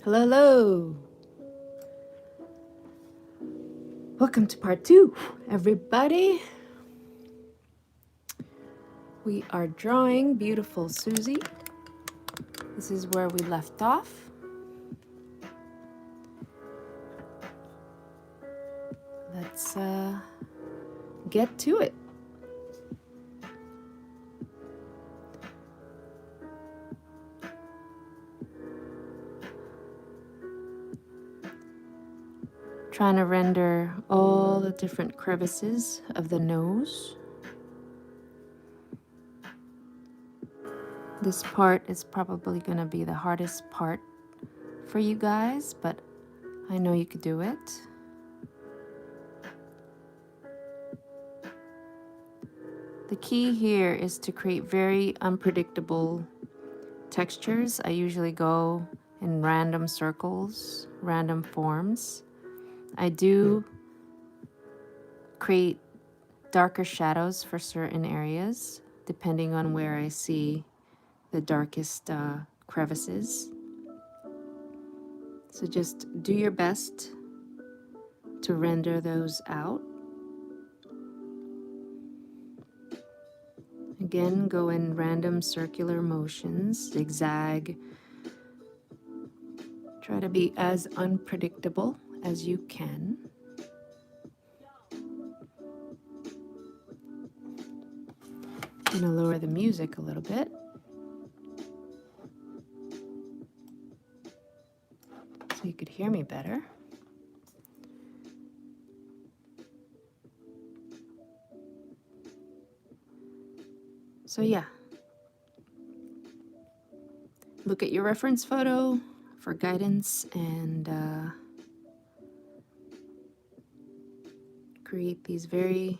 Hello, hello. Welcome to part 2, everybody. We are drawing beautiful Suzie. This is where we left off. Let's get to it. Trying to render all the different crevices of the nose. This part is probably going to be the hardest part for you guys, but I know you could do it. The key here is to create very unpredictable textures. I usually go in random circles, random forms. I do create darker shadows for certain areas, depending on where I see the darkest crevices. So just do your best to render those out. Again, go in random circular motions, zigzag. Try to be as unpredictable as you can. I'm going to lower the music a little bit. So you could hear me better. So yeah, look at your reference photo for guidance and create these very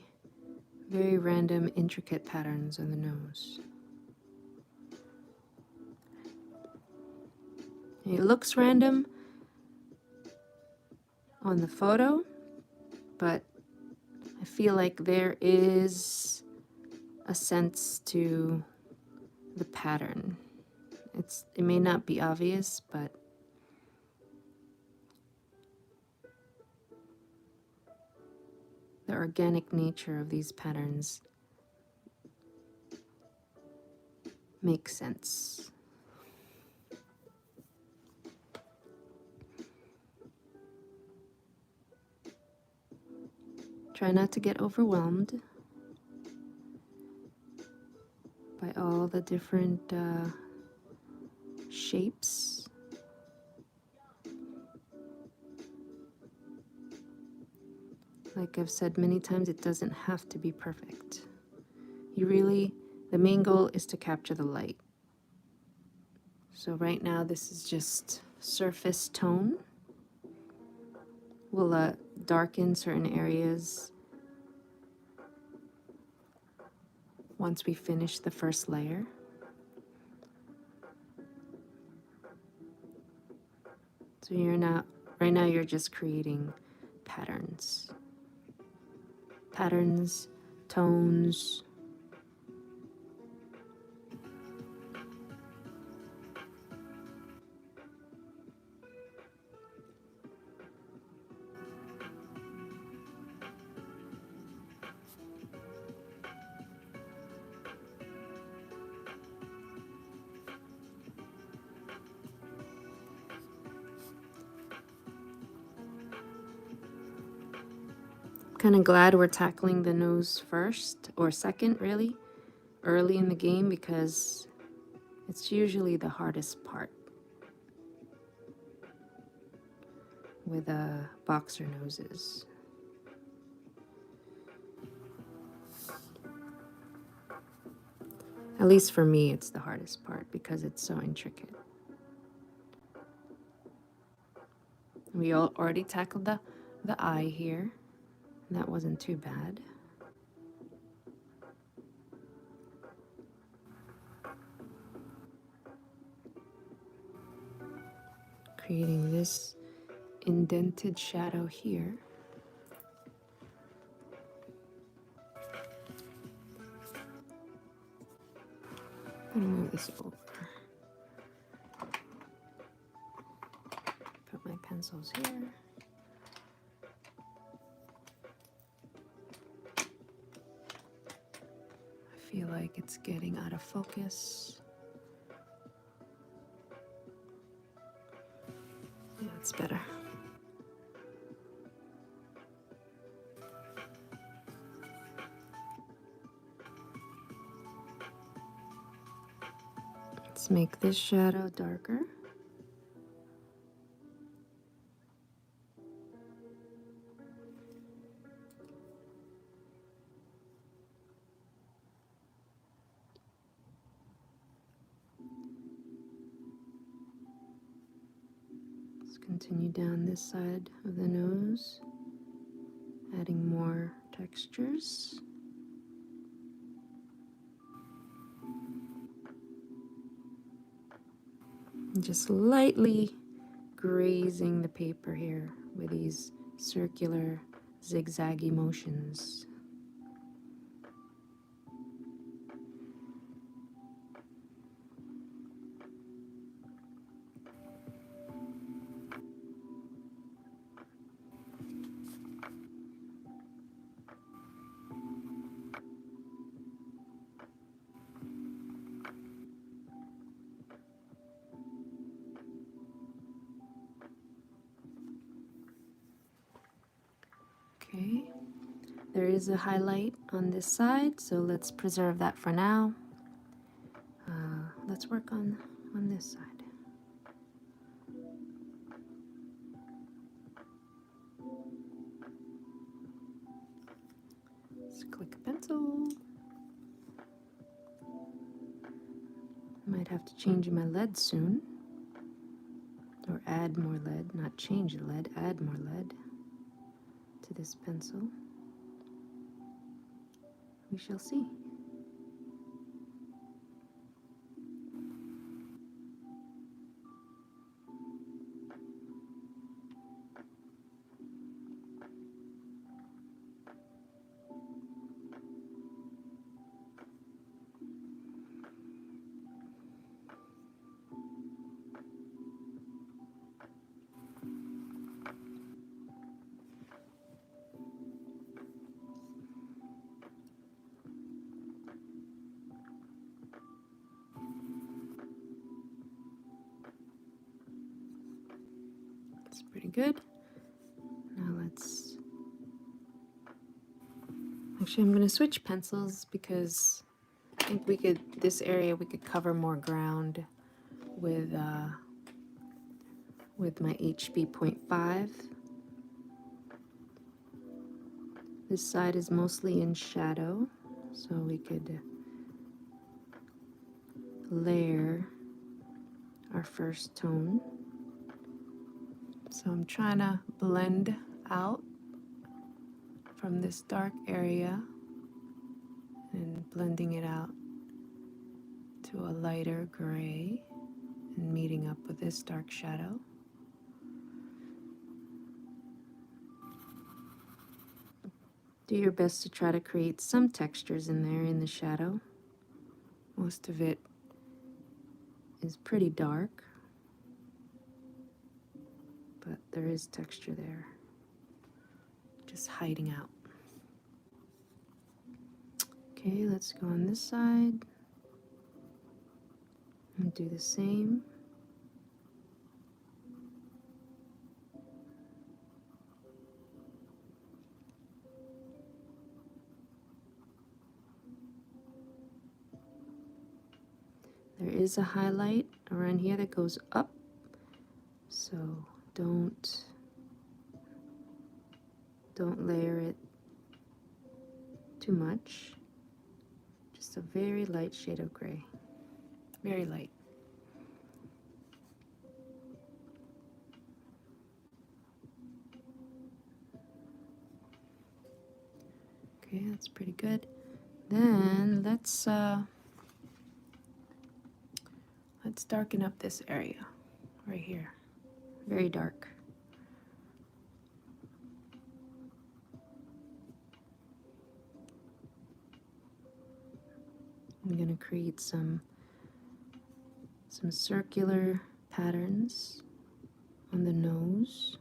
random, intricate patterns on the nose. It looks random on the photo, but I feel like there is a sense to the pattern. It may not be obvious, but the organic nature of these patterns makes sense. Try not to get overwhelmed by all the different shapes. Like I've said many times, it doesn't have to be perfect. The main goal is to capture the light. So right now this is just surface tone. We'll darken certain areas once we finish the first layer. So right now you're just creating patterns. Patterns, tones. Kind of glad we're tackling the nose first, or second really, early in the game, because it's usually the hardest part with boxer noses. At least for me, it's the hardest part because it's so intricate. We already tackled the eye here. That wasn't too bad. Creating this indented shadow here. I'm gonna move this over. pencils here. I feel like it's getting out of focus. Yeah, it's better. Let's make this shadow darker. Let's continue down this side of the nose, adding more textures. And just lightly grazing the paper here with these circular zigzaggy motions. Okay, there is a highlight on this side, so let's preserve that for now. Let's work on this side. Let's click a pencil. Might have to change my lead soon, or add more lead, not change the lead, add more lead to this pencil. We shall see. That's pretty good. Now let's... Actually, I'm going to switch pencils because I think we could, this area, we could cover more ground with my HB 0.5. This side is mostly in shadow, so we could layer our first tone. So I'm trying to blend out from this dark area and blending it out to a lighter gray and meeting up with this dark shadow. Do your best to try to create some textures in there in the shadow. Most of it is pretty dark, but there is texture there, just hiding out. Okay, let's go on this side and do the same. There is a highlight around here that goes up, so don't layer it too much. Just a very light shade of gray, very light. Okay, that's pretty good. Then let's darken up this area right here. Very dark. I'm going to create some circular patterns on the nose,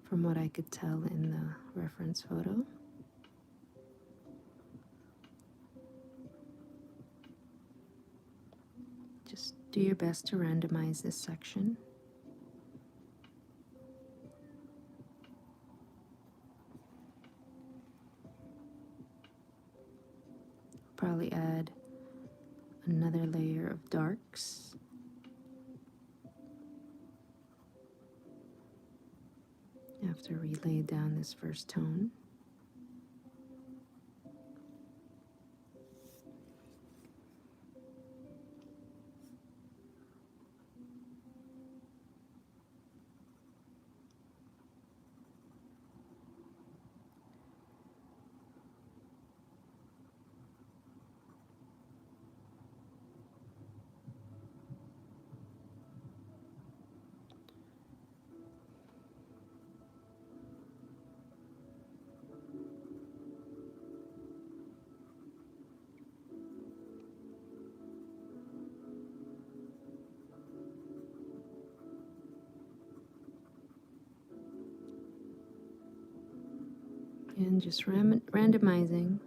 from what I could tell in the reference photo. Just do your best to randomize this section. Probably add another layer of darks. After we lay down this first tone. And just randomizing.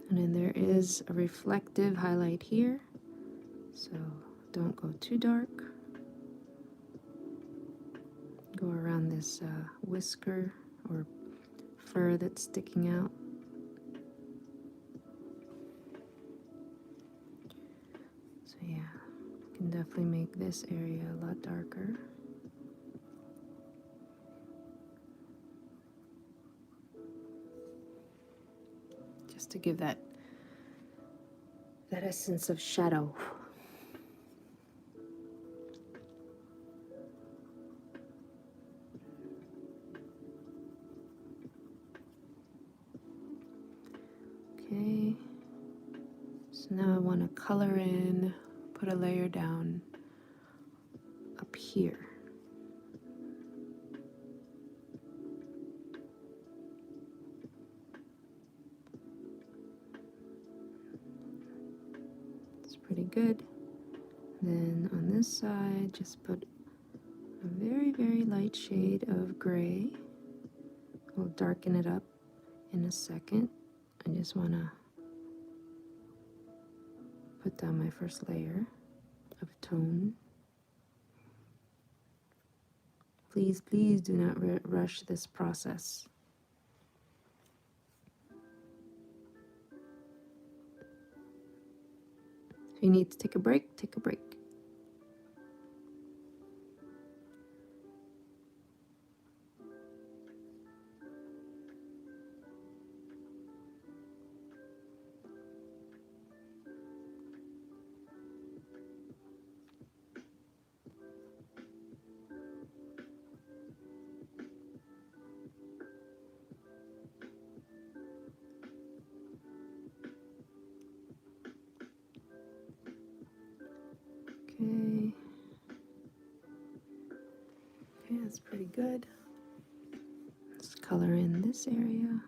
And then there is a reflective highlight here, so don't go too dark. Go around this whisker or fur that's sticking out. So yeah, you can definitely make this area a lot darker. Just to give that essence of shadow. Okay, so now I want to color in, put a layer down up here. It's pretty good. Then on this side, just put a very, very light shade of gray. We'll darken it up in a second. I just want to put down my first layer of tone. Please, please do not rush this process. If you need to take a break, take a break. Okay. Okay, that's pretty good. Let's color in this area.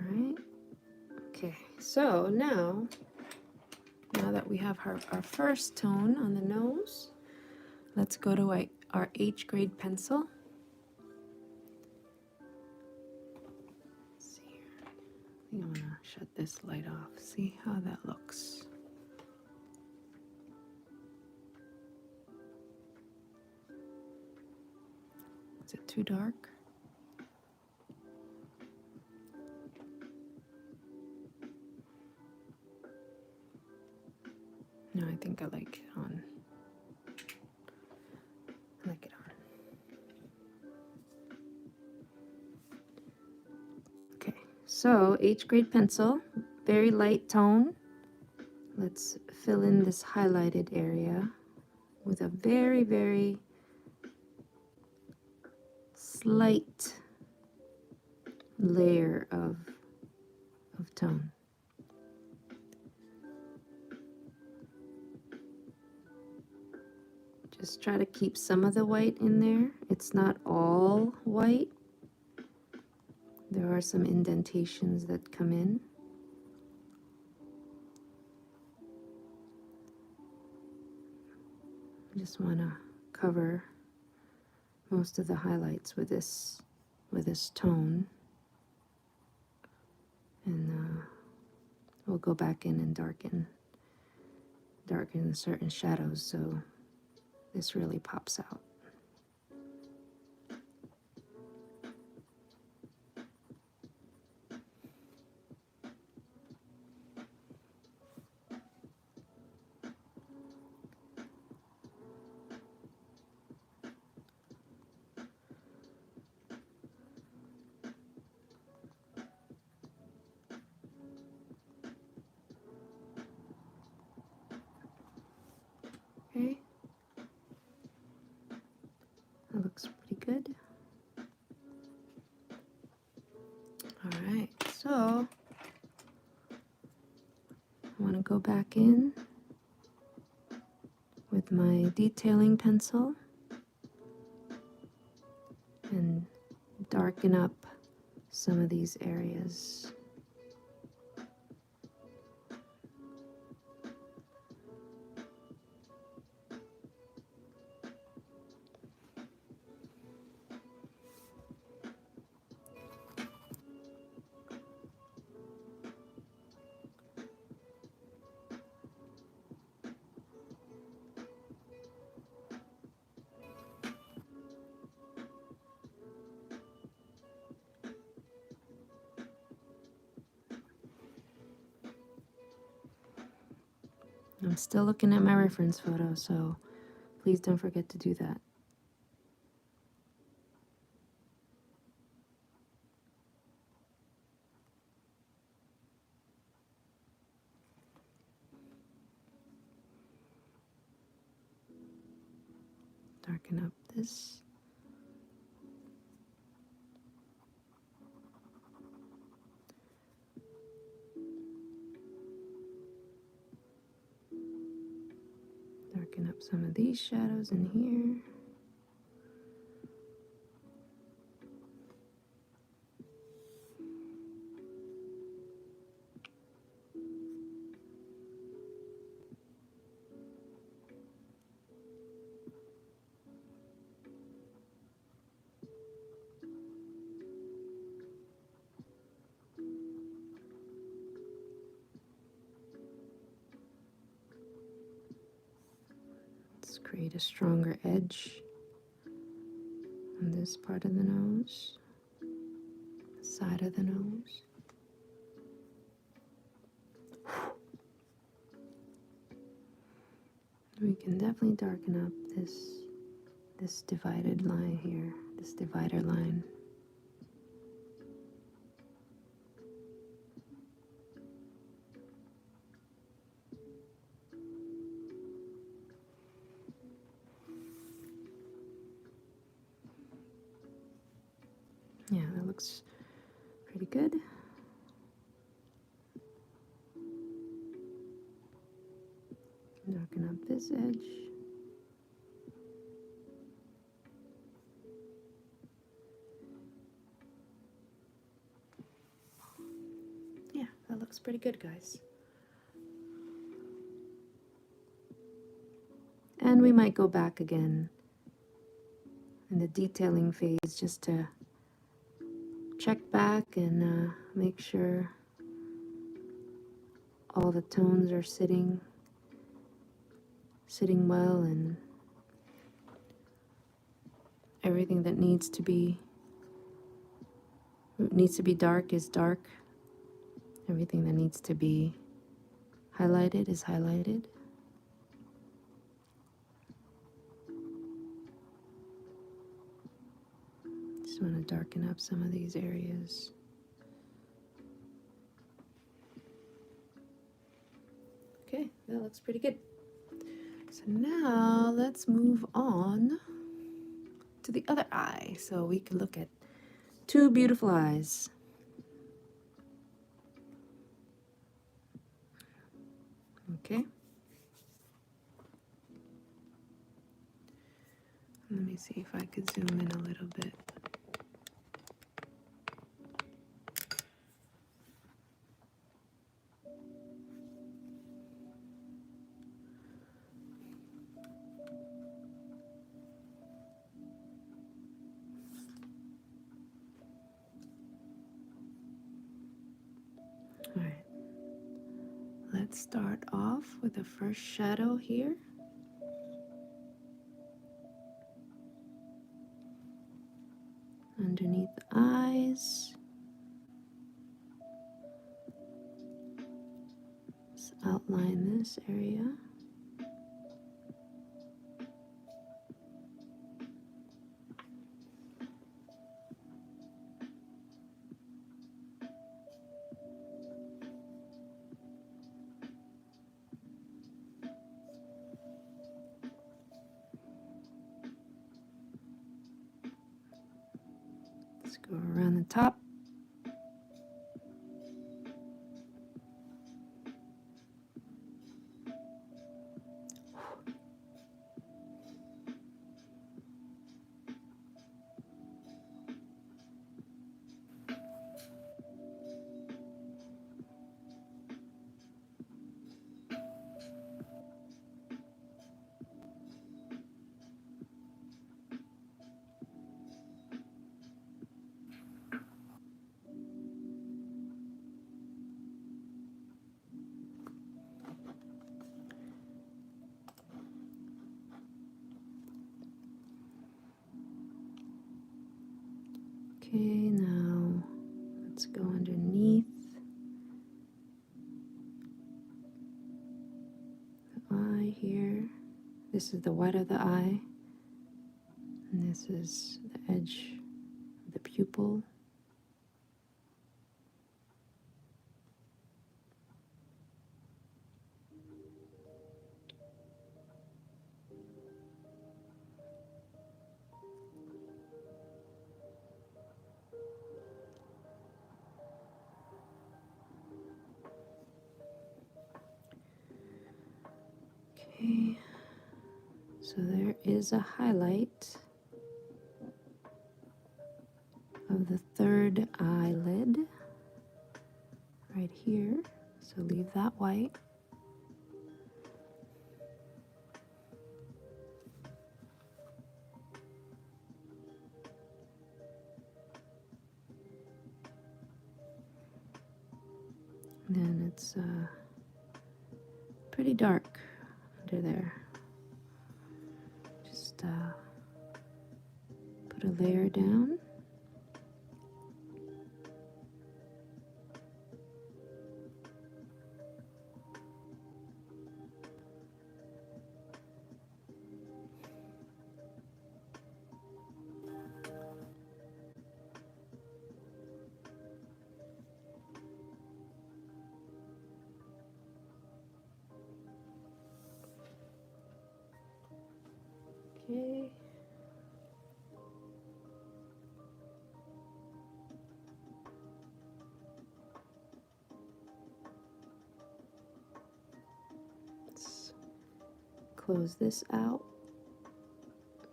All right. Okay, so now that we have our first tone on the nose, let's go to our H grade pencil. Let's see here. I think I'm gonna shut this light off. See how that looks. Is it too dark? No, I think I like it on. I like it on. Okay, so H grade pencil, very light tone. Let's fill in this highlighted area with a very, very slight layer of tone. Just try to keep some of the white in there. It's not all white. There are some indentations that come in. I just want to cover most of the highlights with this tone, and we'll go back in and darken certain shadows so this really pops out. Okay, that looks pretty good. All right, so I want to go back in with my detailing pencil and darken up some of these areas. I'm still looking at my reference photo, so please don't forget to do that. Darken up this. Darken up some of these shadows in here. Let's create a stronger edge on this part of the nose, side of the nose. We can definitely darken up this divided line here, this divider line. Yeah, that looks pretty good. Darken up this edge. Yeah, that looks pretty good, guys. And we might go back again in the detailing phase just to check back and make sure all the tones are sitting well, and everything that needs to be dark is dark. Everything that needs to be highlighted is highlighted. Just want to darken up some of these areas. Okay, that looks pretty good. So now let's move on to the other eye so we can look at two beautiful eyes. Okay. Let me see if I could zoom in a little bit. All right. Let's start off with the first shadow here. Underneath the eyes. Let's outline this area. Let's go around the top. Okay, now let's go underneath the eye here. This is the white of the eye, and this is the edge of the pupil. Okay, so there is a highlight of the third eyelid right here, so leave that white. And it's pretty dark under there. Just put a layer down. Okay. Let's close this out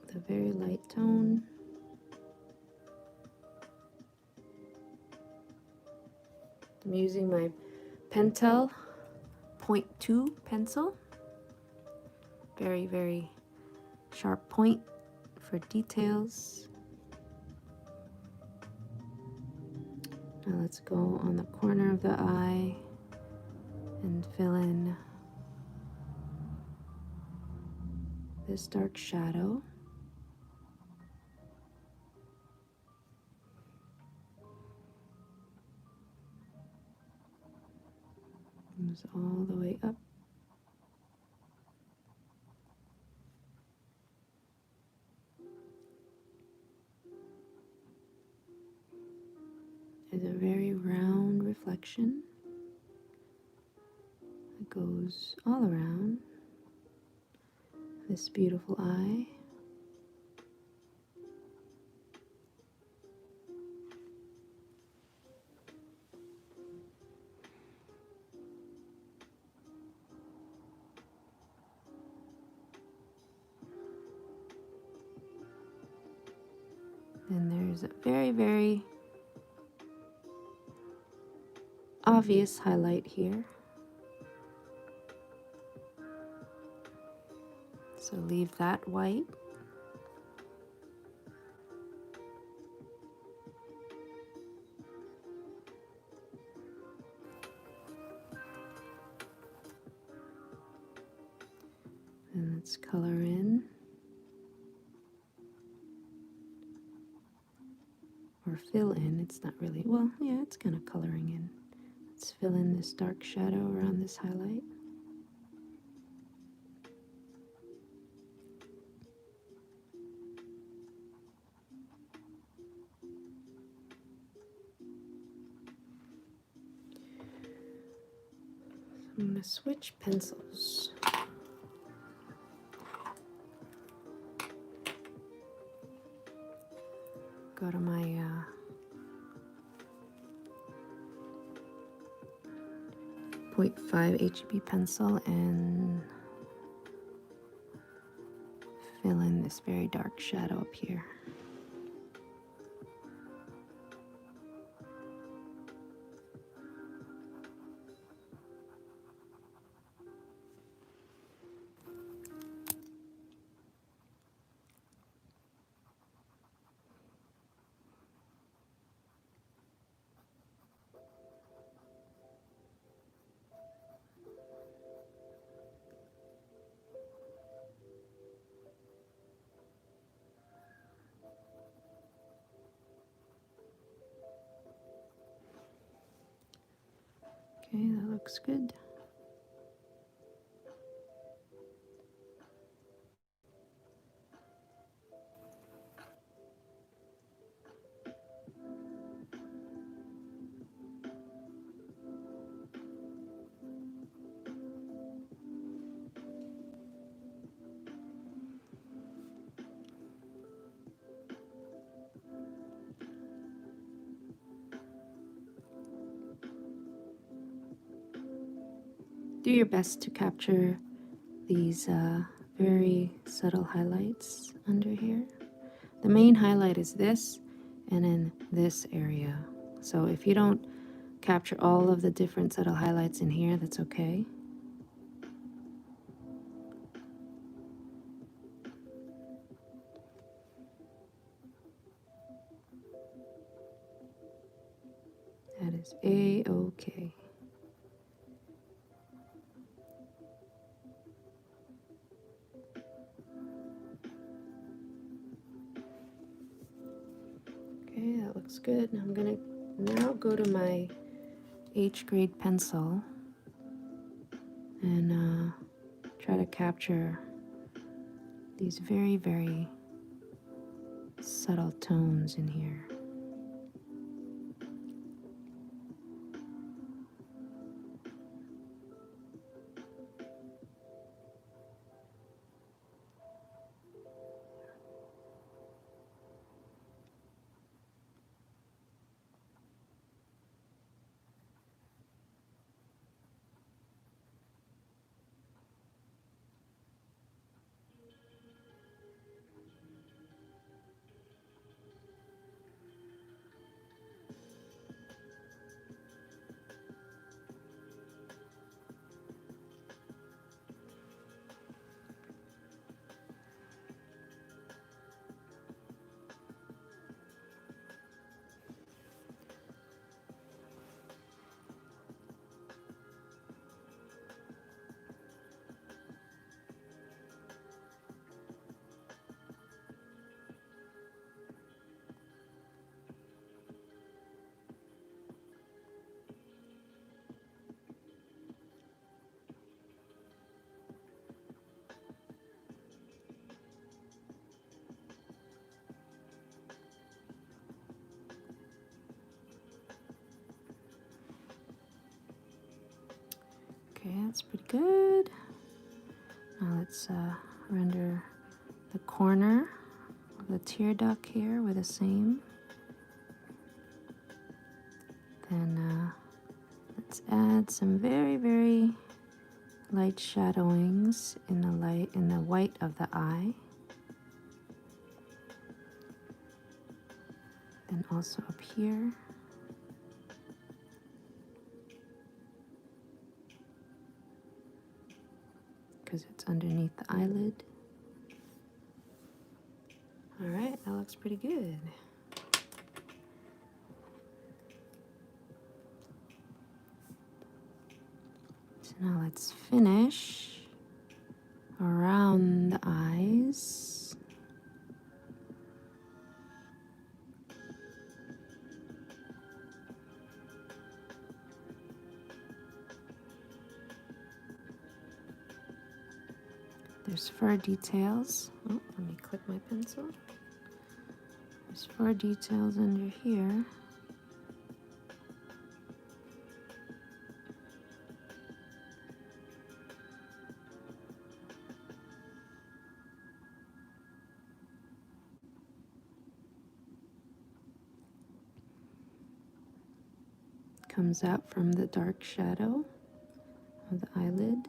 with a very light tone. I'm using my Pentel 0.2 pencil. Very, very sharp point for details. Now let's go on the corner of the eye and fill in this dark shadow. Comes all the way up. There's a very round reflection that goes all around this beautiful eye. There's a very, very obvious highlight here. So leave that white. And let's color in. Or fill in. It's not really, well, yeah, it's kind of coloring in. Let's fill in this dark shadow around this highlight. I'm going to switch pencils. Go to my 0.5 HB pencil and fill in this very dark shadow up here. Okay, that looks good. Do your best to capture these very subtle highlights under here. The main highlight is this and in this area. So if you don't capture all of the different subtle highlights in here, that's okay. That is A-okay. Okay, that looks good. I'm gonna now go to my H grade pencil and try to capture these very, very subtle tones in here. Okay, that's pretty good. Now let's render the corner of the tear duct here with the same. Then let's add some very, very light shadowings in the white of the eye. also up here. Because it's underneath the eyelid. All right, that looks pretty good. So now let's finish around the eyes. There's fur details. Oh, let me click my pencil. There's fur details under here. Comes out from the dark shadow of the eyelid.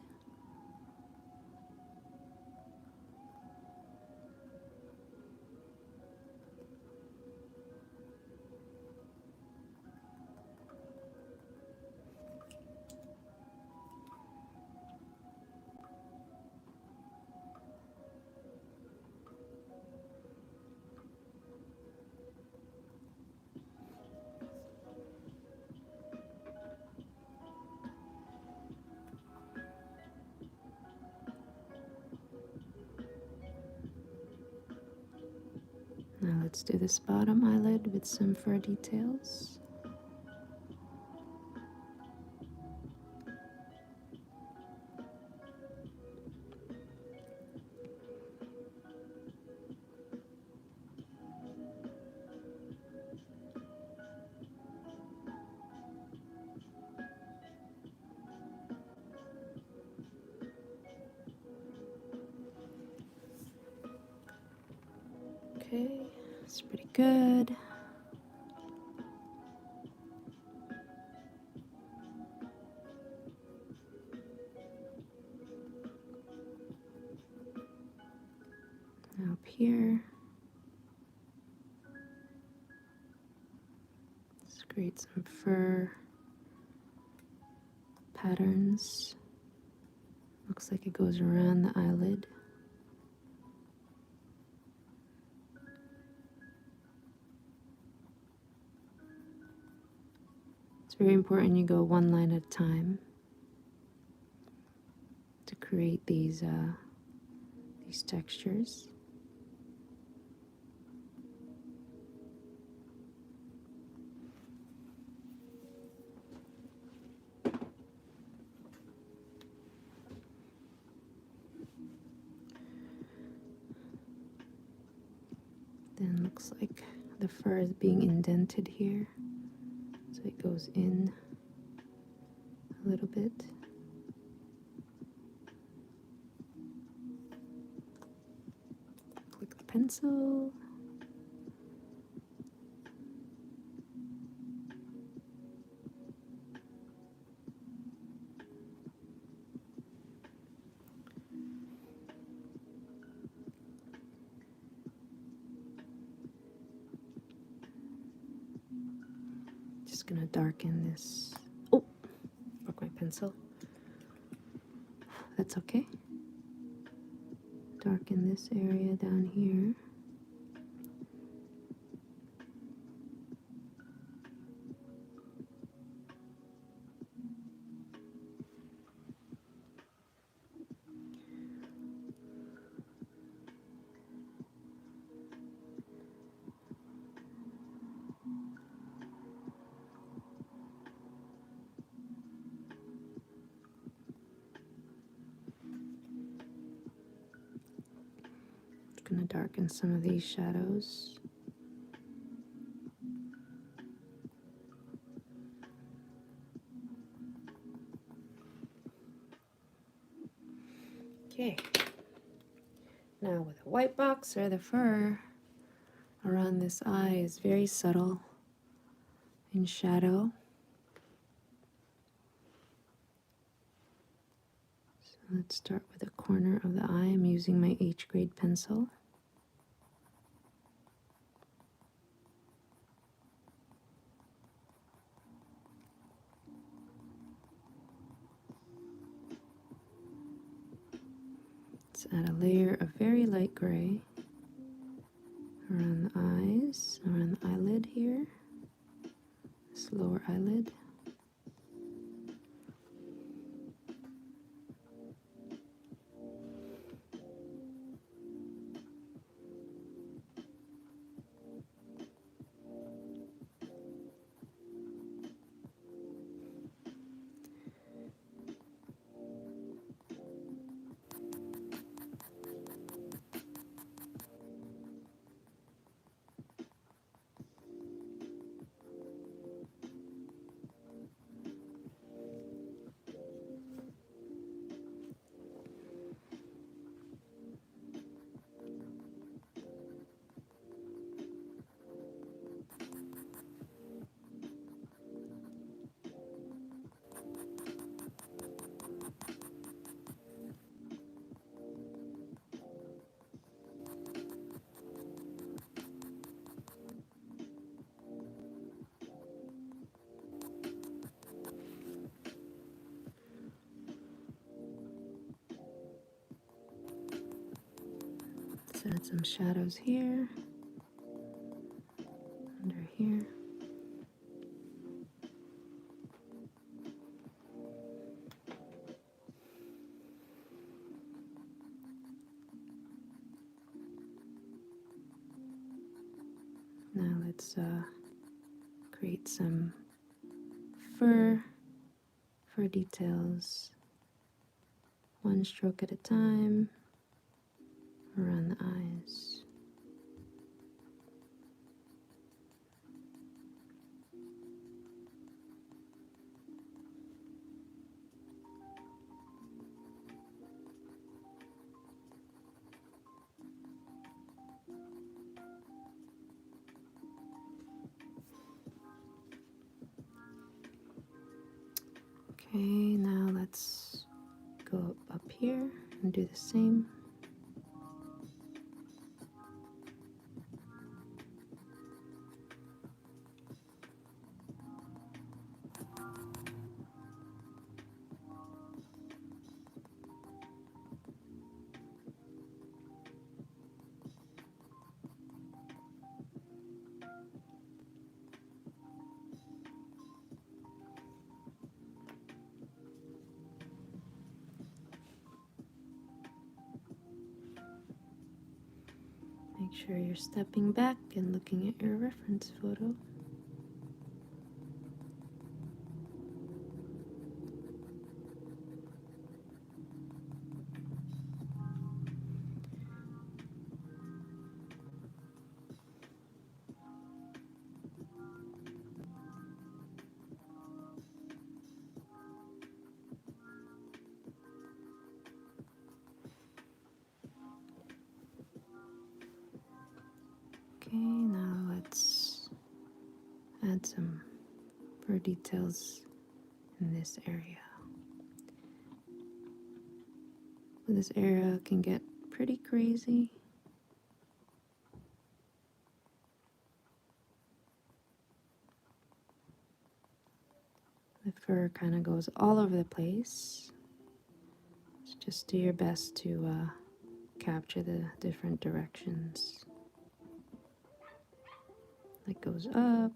Now let's do this bottom eyelid with some fur details. Okay, that's pretty good. Now up here, let's create some fur patterns. Looks like it goes around the eyelid. It's very important you go one line at a time to create these textures. Then looks like the fur is being indented here, so it goes in a little bit. Click the pencil. Just gonna darken this. Oh, broke my pencil. That's okay. Darken this area down here. Going to darken some of these shadows. Okay. Now with a white box or the fur around this eye is very subtle in shadow. So let's start with the corner of the eye. I'm using my H grade pencil. Let's add a layer of very light gray around the eyes, around the eyelid here, this lower eyelid. Add some shadows here, under here. Now let's create some fur details, one stroke at a time, around the eyes. Okay, now let's go up here and do the same. Make sure you're stepping back and looking at your reference photo. Okay, now let's add some fur details in this area. This area can get pretty crazy. The fur kind of goes all over the place. So just do your best to capture the different directions. It goes up,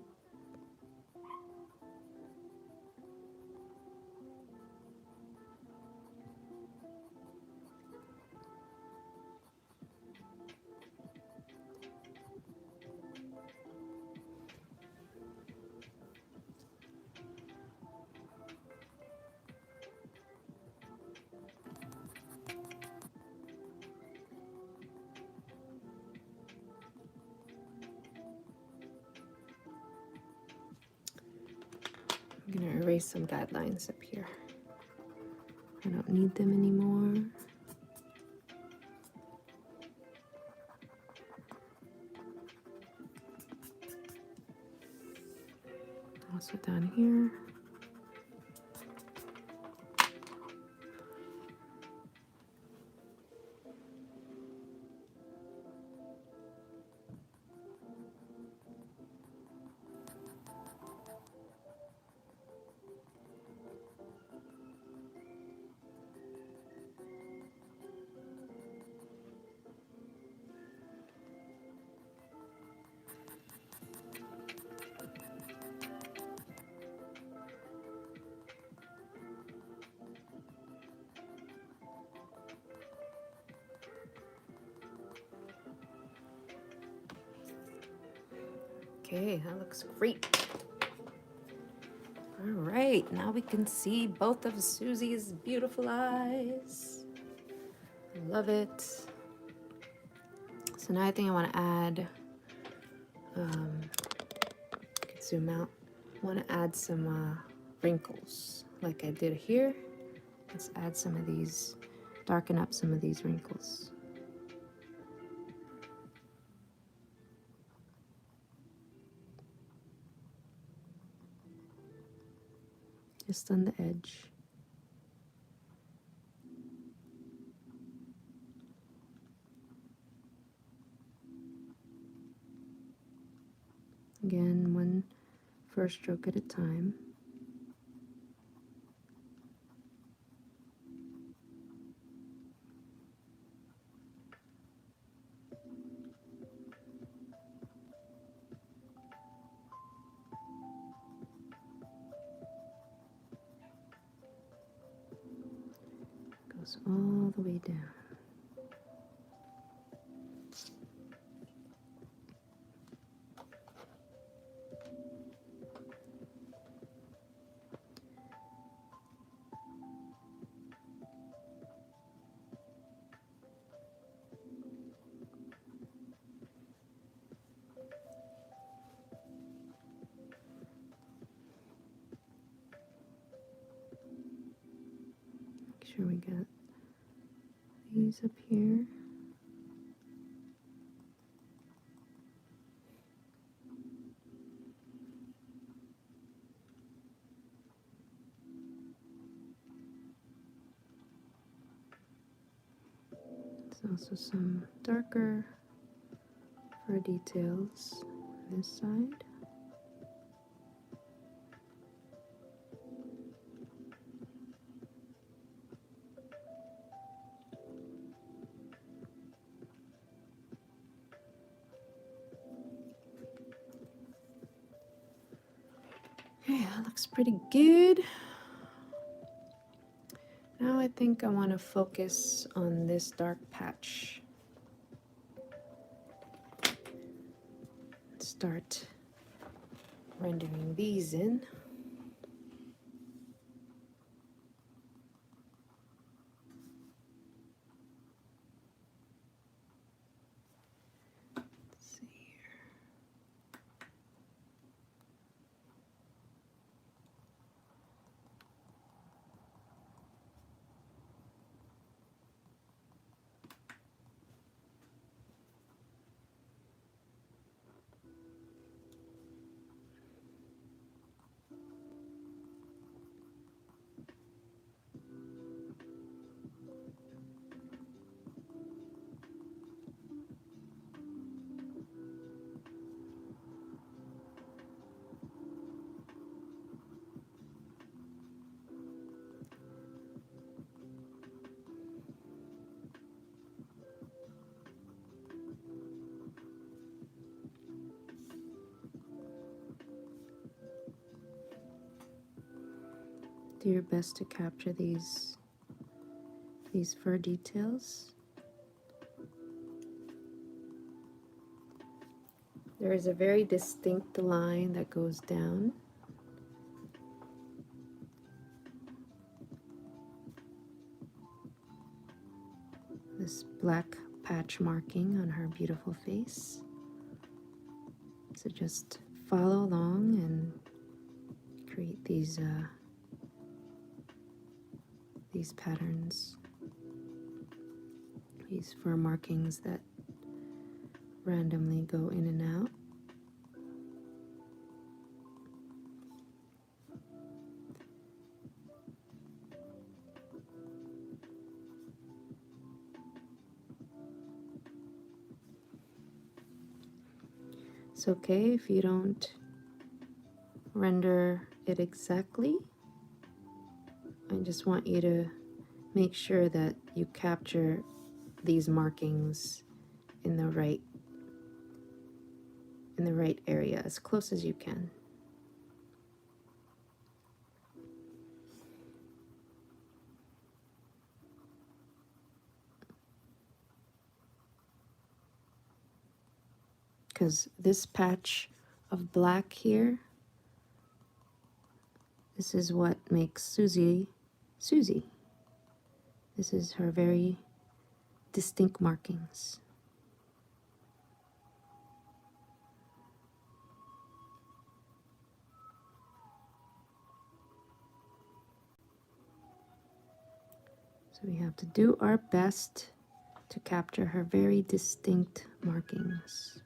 I'm going to erase some guidelines up here. I don't need them anymore. Also down here. Okay, that looks great. All right, now we can see both of Susie's beautiful eyes. I love it. So now I think I want to add, zoom out. I want to add some wrinkles like I did here. Let's add some of these, darken up some of these wrinkles. Just on the edge. Again, one first stroke at a time. Goes all the way down. Make sure we got these up here. There's also some darker fur details on this side. Okay, that looks pretty good. Now I think I want to focus on this dark patch. Start rendering these in. Let's see here. Do your best to capture these fur details. There is a very distinct line that goes down. This black patch marking on her beautiful face. So just follow along and create these patterns, these fur markings that randomly go in and out. It's okay if you don't render it exactly. I just want you to make sure that you capture these markings in the right area as close as you can. Because this patch of black here. This is what makes Suzie Suzie. This is her very distinct markings. So we have to do our best to capture her very distinct markings.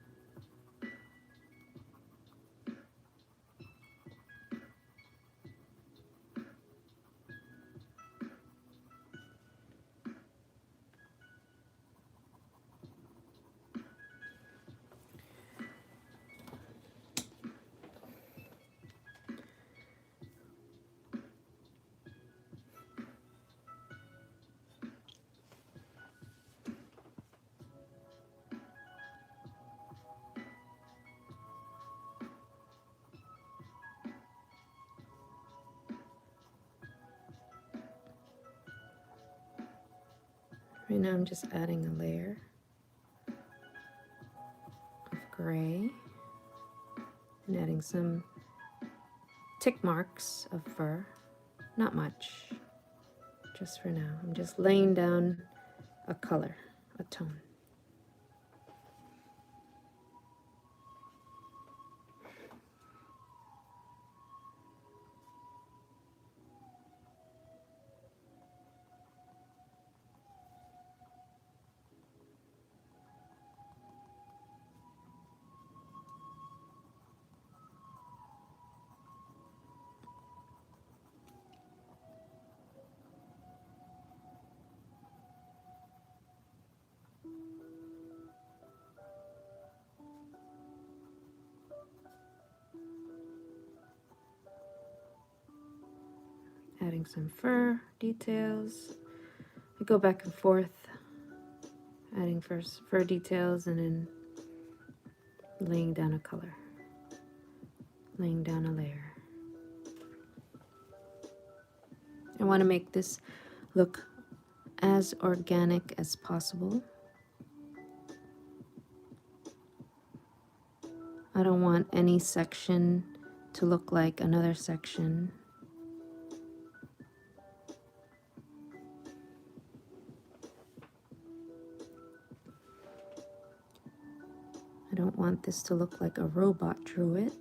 Right now I'm just adding a layer of gray and adding some tick marks of fur. Not much, just for now. I'm just laying down a color, a tone. Adding some fur details. I go back and forth, adding first fur details and then laying down a color, laying down a layer. I want to make this look as organic as possible. I don't want any section to look like another section. I don't want this to look like a robot drew it.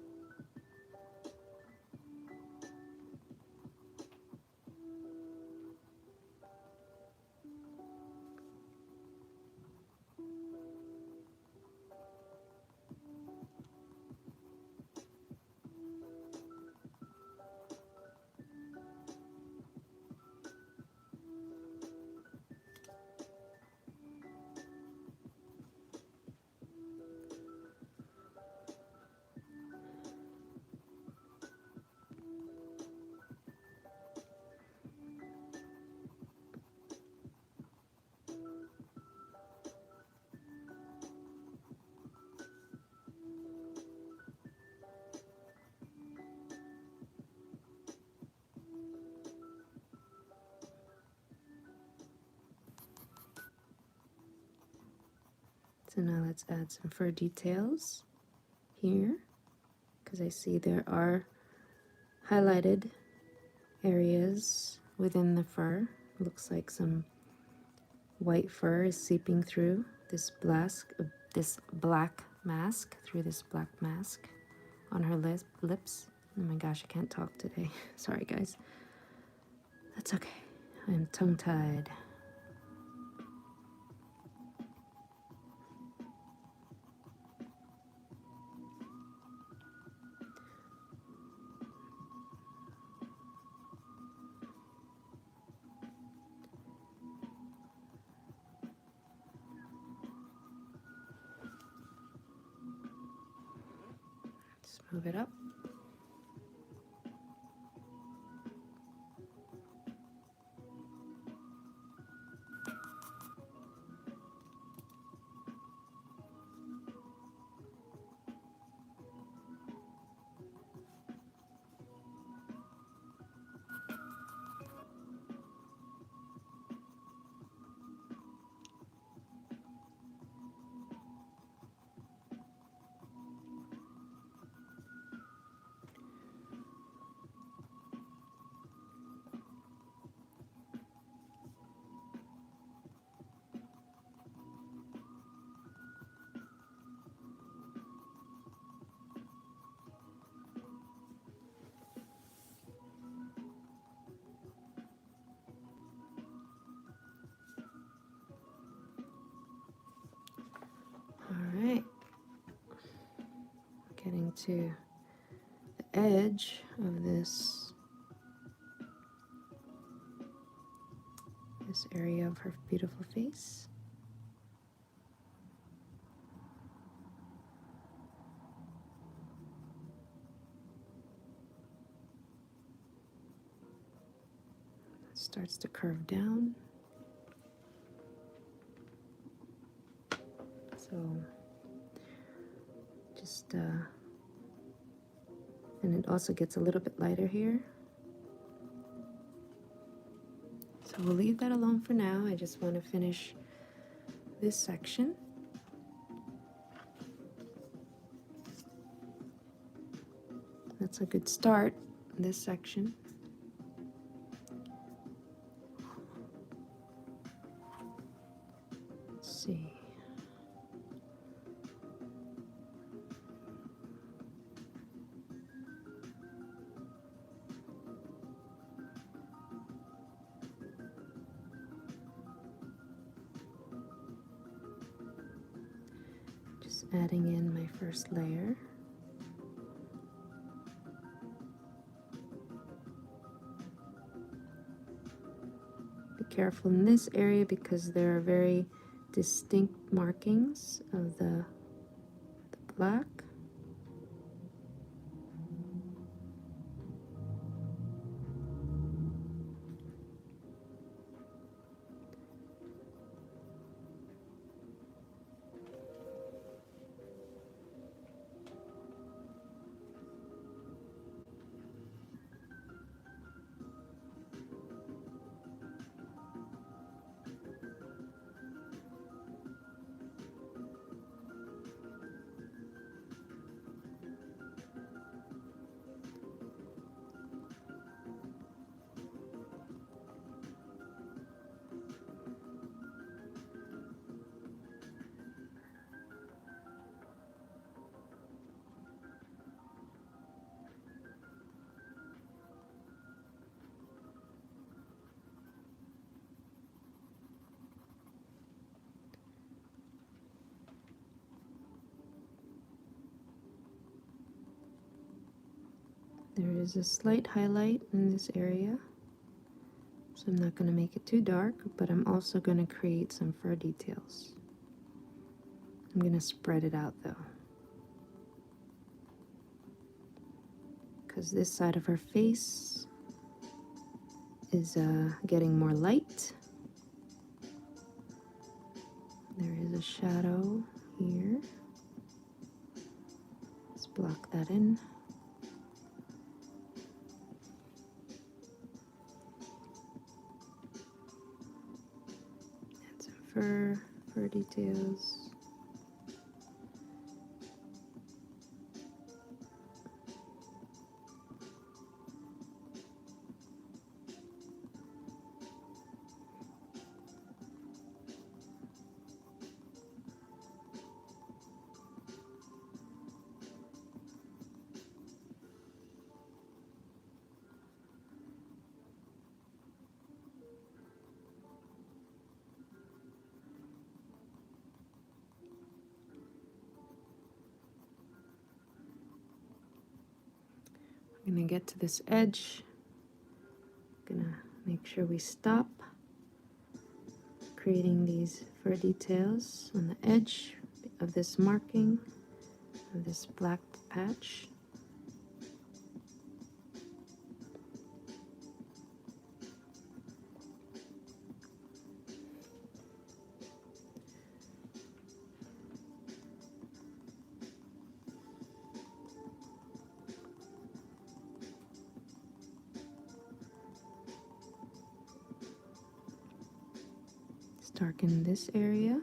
So now let's add some fur details here, because I see there are highlighted areas within the fur. Looks like some white fur is seeping through this black mask, on her lips. Oh my gosh, I can't talk today. Sorry guys. That's okay. I'm tongue-tied. Move it up. to the edge of this area of her beautiful face. It starts to curve down. So just and it also gets a little bit lighter here. So we'll leave that alone for now. I just want to finish this section. That's a good start, this section. Let's see. Just adding in my first layer. Be careful in this area because there are very distinct markings of the black. There is a slight highlight in this area, so I'm not going to make it too dark, but I'm also going to create some fur details. I'm going to spread it out though, because this side of her face is getting more light. There is a shadow here. Let's block that in. Fur details. I'm going to get to this edge. I'm going to make sure we stop creating these fur details on the edge of this marking, of this black patch. Darken this area.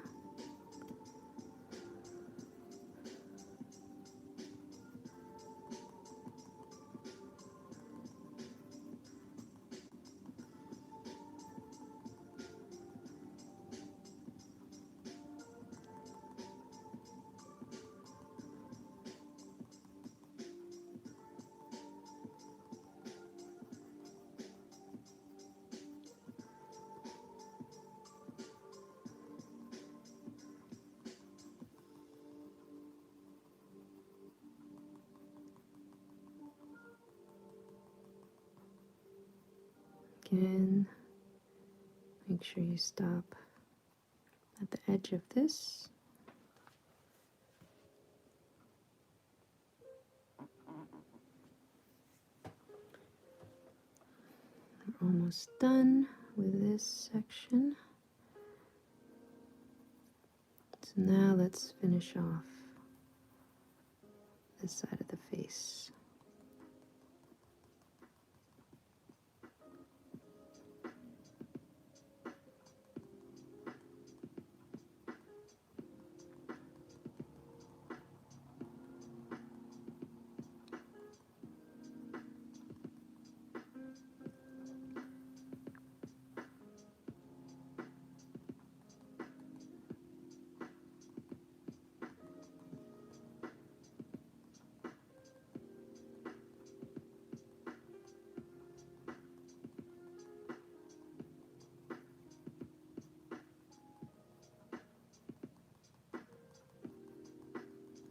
Again, make sure you stop at the edge of this. We're almost done with this section. So now let's finish off this side of the face.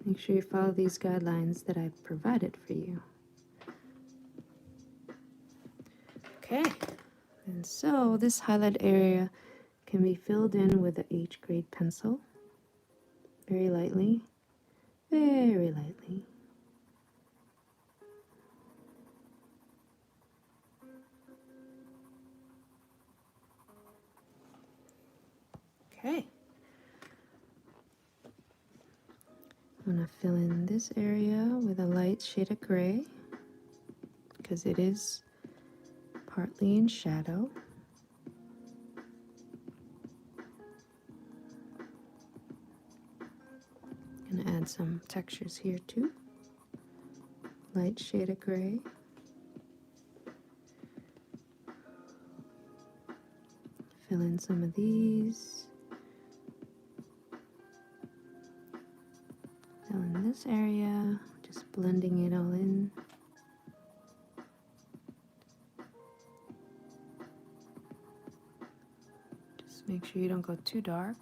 Make sure you follow these guidelines that I've provided for you. Okay, and so this highlight area can be filled in with an H grade pencil, very lightly, very lightly. Okay. I'm going to fill in this area with a light shade of gray because it is partly in shadow. I'm going to add some textures here too. Light shade of gray. Fill in some of these. Fill in this area, just blending it all in. Just make sure you don't go too dark.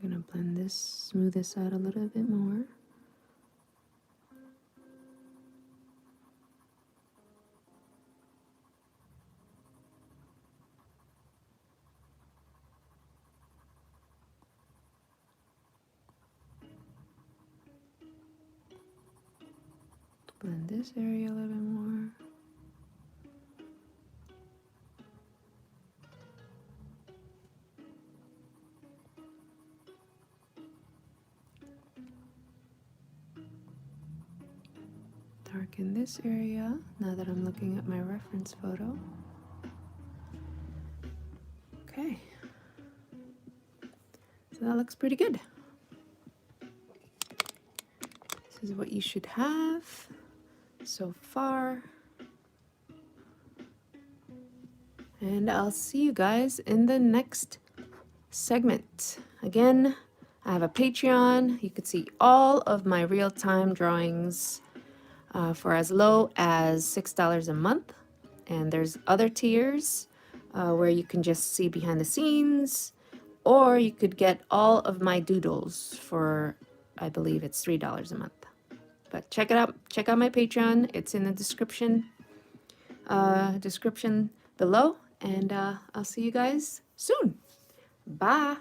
I'm going to blend this, smooth this out a little bit more. Blend this area a little bit more. Darken this area now that I'm looking at my reference photo. Okay. So that looks pretty good. This is what you should have so far. And I'll see you guys in the next segment. Again, I have a Patreon. You can see all of my real-time drawings for as low as $6 a month. And there's other tiers where you can just see behind the scenes, or you could get all of my doodles for, I believe it's $3 a month. But check it out. Check out my Patreon. It's in the description below. And I'll see you guys soon. Bye.